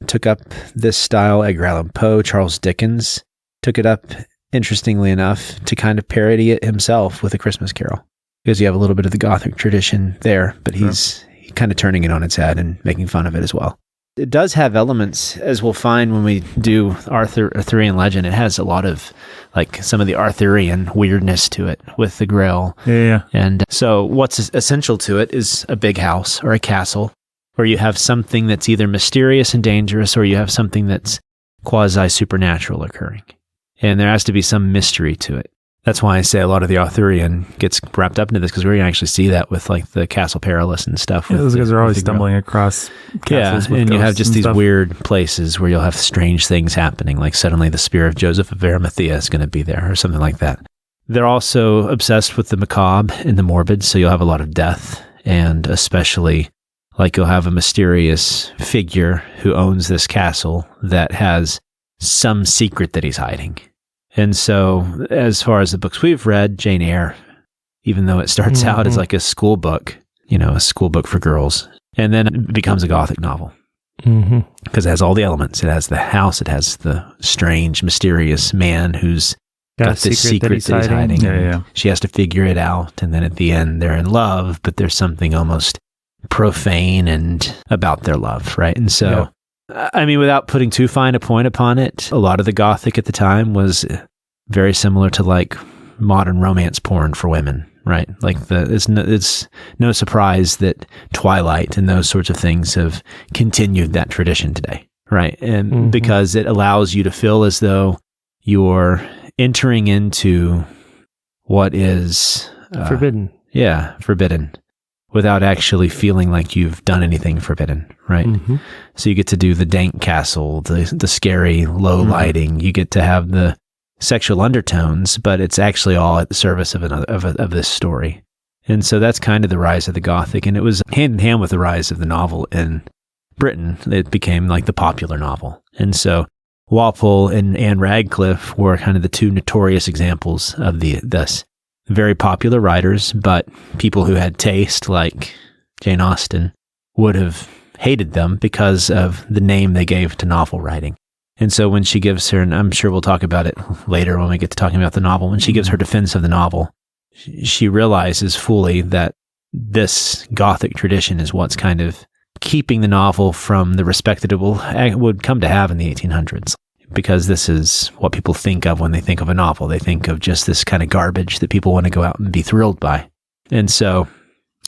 took up this style. Edgar Allan Poe, Charles Dickens took it up, interestingly enough, to kind of parody it himself with A Christmas Carol. Because you have a little bit of the Gothic tradition there, but he's kind of turning it on its head and making fun of it as well. It does have elements, as we'll find when we do Arthurian legend. It has a lot of, like, some of the Arthurian weirdness to it with the Grail. Yeah. And so what's essential to it is a big house or a castle, where you have something that's either mysterious and dangerous, or you have something that's quasi-supernatural occurring. And there has to be some mystery to it. That's why I say a lot of the Arthurian gets wrapped up into this, because we're going to actually see that with, like, the Castle Perilous and stuff. Yeah, those guys are always stumbling across castles with and you have just these stuff. weird places where you'll have strange things happening, like suddenly the spear of Joseph of Arimathea is going to be there or something like that. They're also obsessed with the macabre and the morbid, so you'll have a lot of death, and especially, like, you'll have a mysterious figure who owns this castle that has some secret that he's hiding. And so, as far as the books we've read, Jane Eyre, even though it starts out as like a school book, a school book for girls, and then it becomes a Gothic novel. Because it has all the elements. It has the house, it has the strange, mysterious man who's got this secret that he's hiding. Yeah. She has to figure it out, and then at the end, they're in love, but there's something almost profane and about their love, right? And so, I mean, without putting too fine a point upon it, a lot of the Gothic at the time was very similar to, like, modern romance porn for women, right? Like, it's no surprise that Twilight and those sorts of things have continued that tradition today, right? And because it allows you to feel as though you're entering into what is forbidden. Yeah, forbidden, without actually feeling like you've done anything forbidden, right? So you get to do the dank castle, the scary low lighting. You get to have the sexual undertones, but it's actually all at the service of this story. And so that's kind of the rise of the Gothic, and it was hand in hand with the rise of the novel in Britain. It became like the popular novel. And so Walpole and Anne Radcliffe were kind of the two notorious examples of this. Very popular writers, but people who had taste, like Jane Austen, would have hated them because of the name they gave to novel writing. And so when she gives her, and I'm sure we'll talk about it later when we get to talking about the novel, when she gives her defense of the novel, she realizes fully that this Gothic tradition is what's kind of keeping the novel from the respect that it would come to have in the 1800s. Because this is what people think of when they think of a novel. They think of just this kind of garbage that people want to go out and be thrilled by. And so...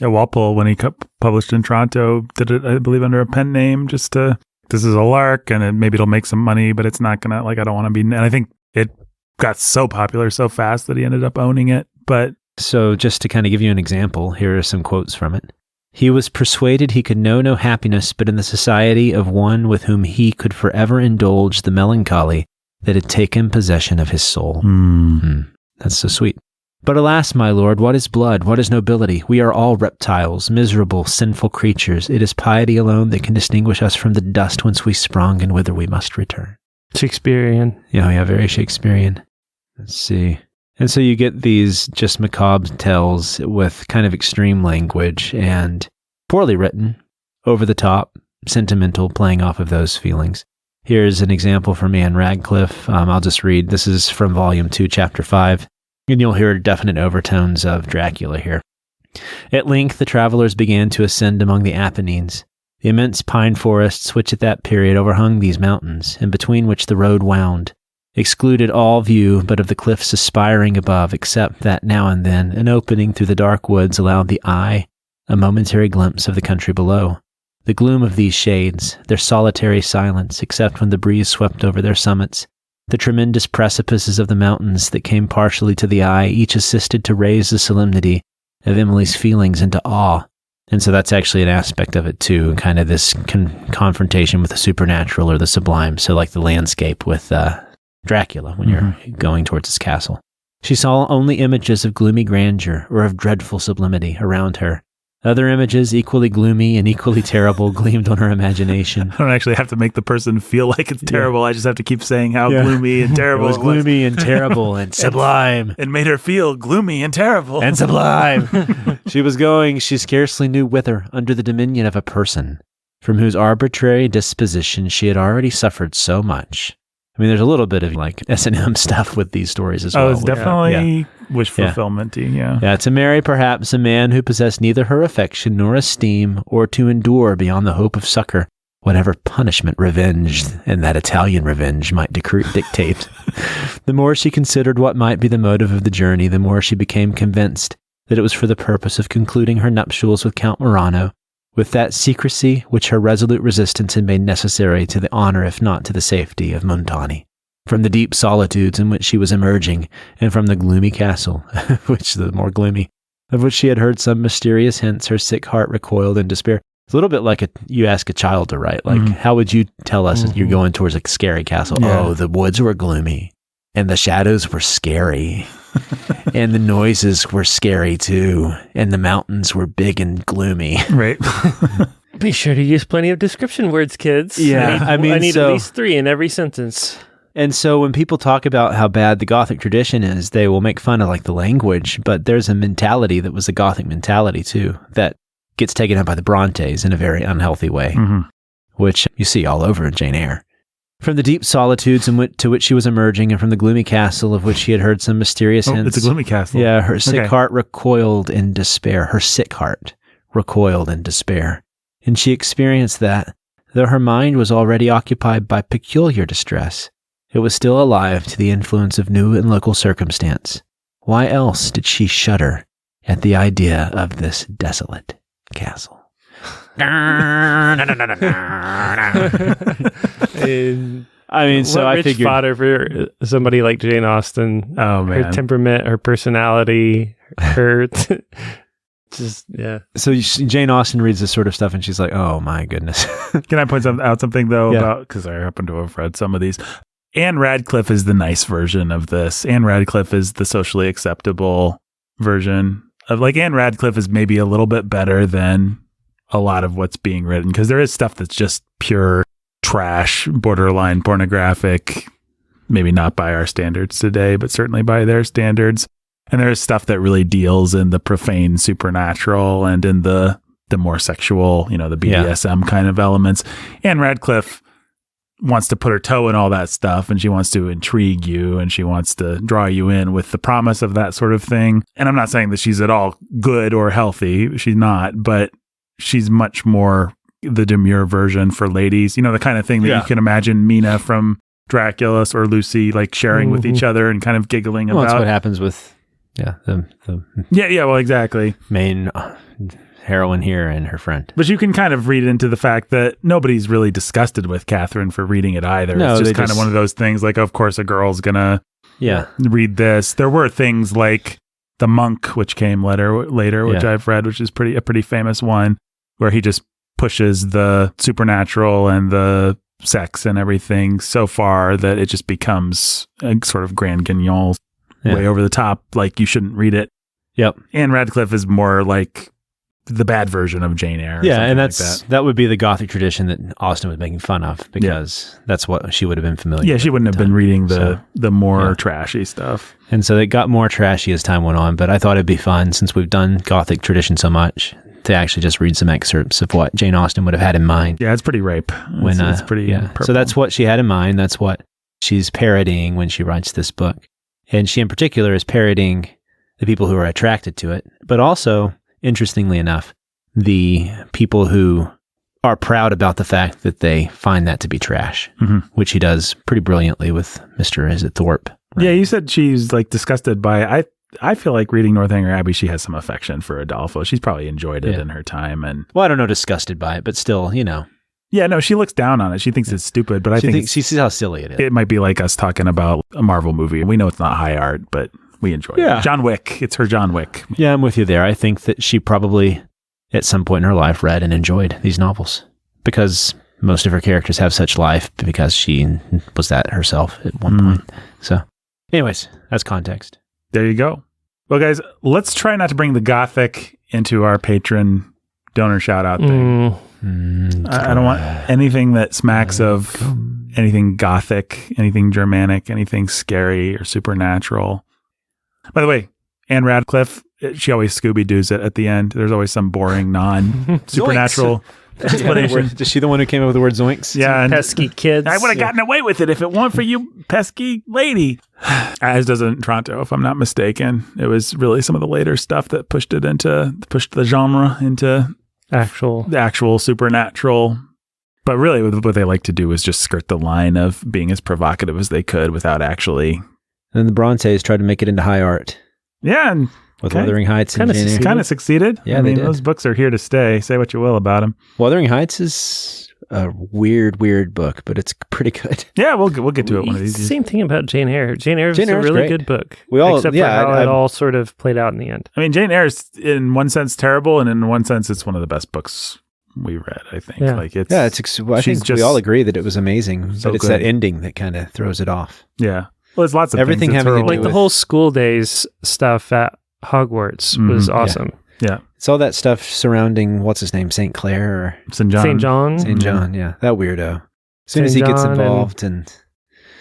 Walpole, when he published in Toronto, did it, I believe, under a pen name, just to, this is a lark, and maybe it'll make some money, but it's not going to, like, I don't want to be... And I think it got so popular so fast that he ended up owning it, but... So just to kind of give you an example, here are some quotes from it. He was persuaded he could know no happiness but in the society of one with whom he could forever indulge the melancholy that had taken possession of his soul. That's so sweet. But alas, my lord, what is blood? What is nobility? We are all reptiles, miserable, sinful creatures. It is piety alone that can distinguish us from the dust whence we sprung and whither we must return. Shakespearean. Yeah, very Shakespearean. Let's see. And so you get these just macabre tales with kind of extreme language and poorly written, over the top, sentimental, playing off of those feelings. Here's an example from Anne Radcliffe. I'll just read. This is from Volume 2, Chapter 5, and you'll hear definite overtones of Dracula here. At length, the travelers began to ascend among the Apennines. The immense pine forests which at that period overhung these mountains, and between which the road wound, excluded all view but of the cliffs aspiring above, except that now and then an opening through the dark woods allowed the eye a momentary glimpse of the country below. The gloom of these shades, their solitary silence, except when the breeze swept over their summits, the tremendous precipices of the mountains that came partially to the eye, each assisted to raise the solemnity of Emily's feelings into awe. And so that's actually an aspect of it too, kind of this confrontation with the supernatural or the sublime. So like the landscape with Dracula when you're going towards his castle. She saw only images of gloomy grandeur or of dreadful sublimity around her. Other images, equally gloomy and equally terrible, gleamed on her imagination. I don't actually have to make the person feel like it's terrible. I just have to keep saying how gloomy and terrible it was. Gloomy and terrible and sublime. It made her feel gloomy and terrible. And sublime. She was going, she scarcely knew whither, under the dominion of a person, from whose arbitrary disposition she had already suffered so much. I mean, there's a little bit of like S&M stuff with these stories as well. Oh, it's definitely wish fulfillment-y, Yeah, to marry perhaps a man who possessed neither her affection nor esteem, or to endure beyond the hope of succor whatever punishment revenge, and that Italian revenge, might dictate. The more she considered what might be the motive of the journey, the more she became convinced that it was for the purpose of concluding her nuptials with Count Morano, with that secrecy which her resolute resistance had made necessary to the honor, if not to the safety, of Montani. From the deep solitudes in which she was emerging, and from the gloomy castle, of which she had heard some mysterious hints, her sick heart recoiled in despair. It's a little bit like you ask a child to write. Like, how would you tell us you're going towards a scary castle? Yeah. Oh, the woods were gloomy, and the shadows were scary. And the noises were scary too, and the mountains were big and gloomy. Right. Be sure to use plenty of description words, kids. Yeah, I need at least 3 in every sentence. And so when people talk about how bad the Gothic tradition is, they will make fun of like the language, but there's a mentality that was the Gothic mentality too, that gets taken up by the Brontes in a very unhealthy way, which you see all over in Jane Eyre. From the deep solitudes to which she was emerging, and from the gloomy castle of which she had heard some mysterious hints. It's a gloomy castle. Yeah, her sick heart recoiled in despair. Her sick heart recoiled in despair. And she experienced that, though her mind was already occupied by peculiar distress, it was still alive to the influence of new and local circumstance. Why else did she shudder at the idea of this desolate castle? I mean, so I figured fodder for somebody like Jane Austen. Oh man, her temperament, her personality, her just So Jane Austen reads this sort of stuff, and she's like, "Oh my goodness." Can I point out something though about, because I happen to have read some of these. Anne Radcliffe is the nice version of this. Anne Radcliffe is the socially acceptable version of, like, Anne Radcliffe is maybe a little bit better than a lot of what's being written, because there is stuff that's just pure trash, borderline pornographic, maybe not by our standards today, but certainly by their standards. And there's stuff that really deals in the profane supernatural and in the more sexual, the BDSM kind of elements. Anne Radcliffe wants to put her toe in all that stuff, and she wants to intrigue you, and she wants to draw you in with the promise of that sort of thing. And I'm not saying that she's at all good or healthy. She's not, but she's much more the demure version for ladies. The kind of thing that you can imagine Mina from Dracula or Lucy like sharing with each other and kind of giggling about. That's what happens with the well, exactly. Main heroine here and her friend. But you can kind of read into the fact that nobody's really disgusted with Catherine for reading it either. No, it's just kind of one of those things like, of course, a girl's gonna read this. There were things like The Monk, which came later, which I've read, which is a pretty famous one, where he just pushes the supernatural and the sex and everything so far that it just becomes a sort of Grand Guignol, way over the top, like you shouldn't read it. Yep. Anne Radcliffe is more like the bad version of Jane Eyre. Yeah, and that would be the Gothic tradition that Austen was making fun of, because that's what she would have been familiar with. Yeah, she wouldn't have been reading the more trashy stuff. And so it got more trashy as time went on, but I thought it'd be fun, since we've done Gothic tradition so much, to actually just read some excerpts of what Jane Austen would have had in mind. Yeah, it's pretty rape. It's pretty purple. So that's what she had in mind. That's what she's parodying when she writes this book. And she in particular is parodying the people who are attracted to it, but also, interestingly enough, the people who are proud about the fact that they find that to be trash, which he does pretty brilliantly with Mr. Is it Thorpe? Right? Yeah, you said she's like disgusted by it. I feel like reading Northanger Abbey, she has some affection for Adolfo. She's probably enjoyed it in her time. And well, I don't know, disgusted by it, but still, Yeah, no, she looks down on it. She thinks it's stupid, but I think she sees how silly it is. It might be like us talking about a Marvel movie. We know it's not high art, but we enjoy it. John Wick. It's her John Wick. Yeah, I'm with you there. I think that she probably, at some point in her life, read and enjoyed these novels because most of her characters have such life because she was that herself at one point. So, anyways, that's context. There you go. Well, guys, let's try not to bring the Gothic into our patron donor shout out thing. I don't want anything that smacks of anything Gothic, anything Germanic, anything scary or supernatural. By the way, Anne Radcliffe, she always Scooby-Doos it at the end. There's always some boring non-supernatural explanation. Is she the one who came up with the word zoinks? Yeah. Pesky kids. I would have gotten away with it if it weren't for you, pesky lady. As does in Toronto, if I'm not mistaken. It was really some of the later stuff that pushed the genre into the actual supernatural. But really, what they like to do is just skirt the line of being as provocative as they could without actually. And then the Brontes tried to make it into high art. Yeah, and with Wuthering Heights and Jane Eyre. Kind of succeeded. Yeah, I mean, those books are here to stay. Say what you will about them. Wuthering Heights is a weird book, but it's pretty good. Yeah, we'll get to it one of these. Same thing about Jane Eyre. Jane Eyre is a really good book. Except for how it all sort of played out in the end. I mean, Jane Eyre is in one sense terrible, and in one sense, it's one of the best books we read. I think. Yeah. Like it's. Yeah, I think we all agree that it was amazing, but it's good. that ending that kind of throws it off. Yeah. Well, there's lots of everything things having to do like the whole school days stuff at Hogwarts was awesome. Yeah. It's all that stuff surrounding, what's his name, St. Clair or St. John. St. John, yeah. That weirdo. As soon as he gets involved and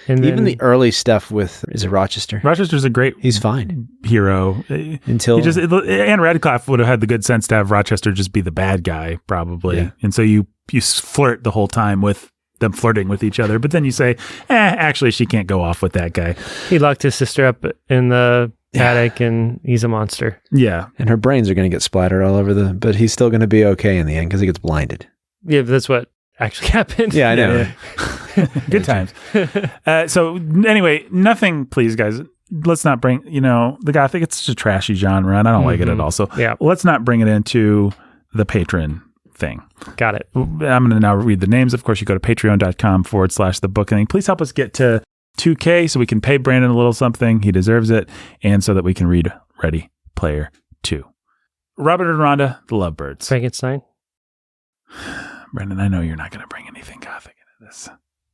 even the early stuff with, is it Rochester? Rochester's a great He's fine. hero. Until Anne Radcliffe would have had the good sense to have Rochester just be the bad guy, probably. Yeah. And so you flirt the whole time with them flirting with each other, but then you say, actually she can't go off with that guy. He locked his sister up in the attic and he's a monster. Yeah. And her brains are going to get splattered all over but he's still going to be okay in the end because he gets blinded. Yeah, but that's what actually happened. Yeah, I know. Yeah. Good times. So anyway, nothing, please guys, let's not bring, the Gothic, it's such a trashy genre and I don't like it at all. So let's not bring it into the patron thing. Got it. I'm going to now read the names. Of course, you go to patreon.com/the Bookening. Please help us get to 2K so we can pay Brandon a little something. He deserves it. And so that we can read Ready Player 2. Robert and Rhonda, The Lovebirds. Frankenstein. Brandon, I know you're not going to bring anything Gothic into this,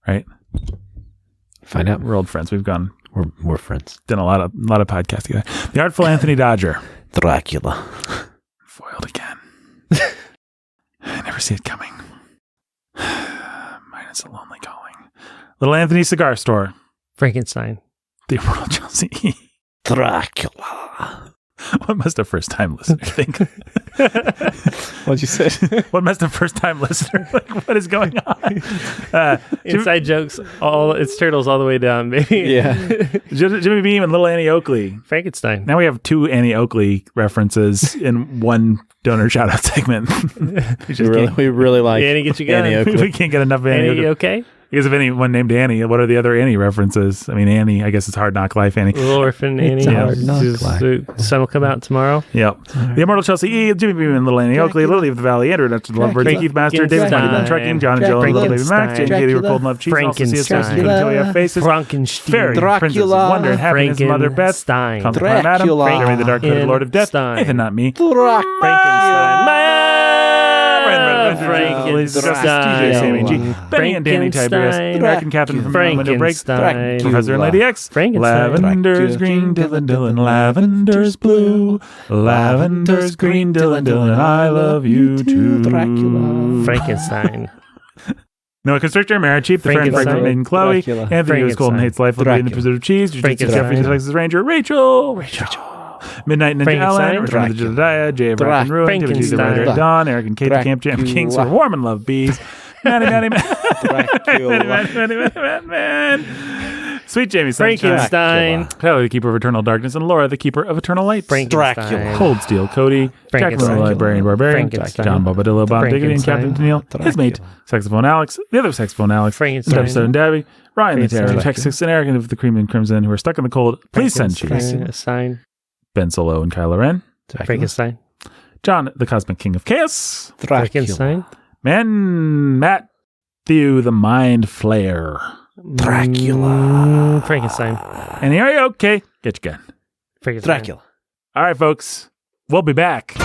right? Find out. We're old friends. We've gone. We're friends. Done a lot of podcasts together. The Artful Anthony Dodger. Dracula. Foiled again. I never see it coming. Mine is a lonely calling. Little Anthony Cigar Store. Frankenstein. The Immortal Chelsea. Dracula. What must a first-time listener think? What'd you say? What must a first-time listener like? What is going on? Inside jokes. It's turtles all the way down, baby. Yeah. Jimmy Beam and Little Annie Oakley. Frankenstein. Now we have 2 Annie Oakley references in one donor shout-out segment. we really like Annie, get you going. Annie Oakley. We can't get enough Annie Oakley. You okay? Because if anyone named Annie, what are the other Annie references? I mean, Annie, I guess it's Hard Knock Life Annie. Little Orphan Annie. It's a Hard Knock Life. The sun will come out tomorrow. Yep. The Immortal Chelsea E, Jimmy Beam and Little Annie Oakley, Lily of the Valley, Andrew, Dr. Lovebird, Keith Master, David Mighty Ben Trucking, John and Jill, and Little Baby Max, Jane Katie, We're Cold Love Cheese, also see us until we have faces. Frankenstein. Fairy, Princess of Wonder, and Happiness, Mother Beth, Come to Prime Adam, Jeremy the Dark Hooded Lord of Death, Nathan Not Me, Frankenstein. Sammy G, Benny and Danny Tiberius, the American Captain from Window Break, Professor and Lady X, Lavender's green, Dylan, Lavender's blue, Lavender's green, Dylan, I love you too. Frankenstein. Noah Constrictor, Maricheap, the Friend Fragrant Maiden Chloe, Anthony who's cold and hates life, Libby and the Preserved Cheese, Jeffrey, Texas Ranger, Rachel. Midnight Ninja Allen, Return of the Jedediah, J. Rock and Ruin, Timothy the Writer at Dawn, Eric and Kate, the Camp Jam Kings, for Warm and Love Bees, Man. Sweet Jamie Sunshine. Frankenstein. Kelly, the Keeper of Eternal Darkness, and Laura, the Keeper of Eternal Light. Frankenstein. Cold Steel Cody, Frankenstein. Jackman, Librarian Barbarian, Frankenstein. John Bobadillo, Bob Diggity, and Captain Daniil, his mate, Saxophone Alex, the other Saxophone Alex, Frankenstein. Stepstone Dabby, Ryan the Terror, Frankenstein. Texas, and Eric of the Cream and Crimson, who are stuck in the cold. Please send cheese. Frankenstein. Ben Solo and Kylo Ren, Frankenstein. John, the Cosmic King of Chaos, Frankenstein. Matthew, the Mind Flayer, Frankenstein. and here you okay. Get your gun. Frankenstein. Dracula. All right, folks, we'll be back.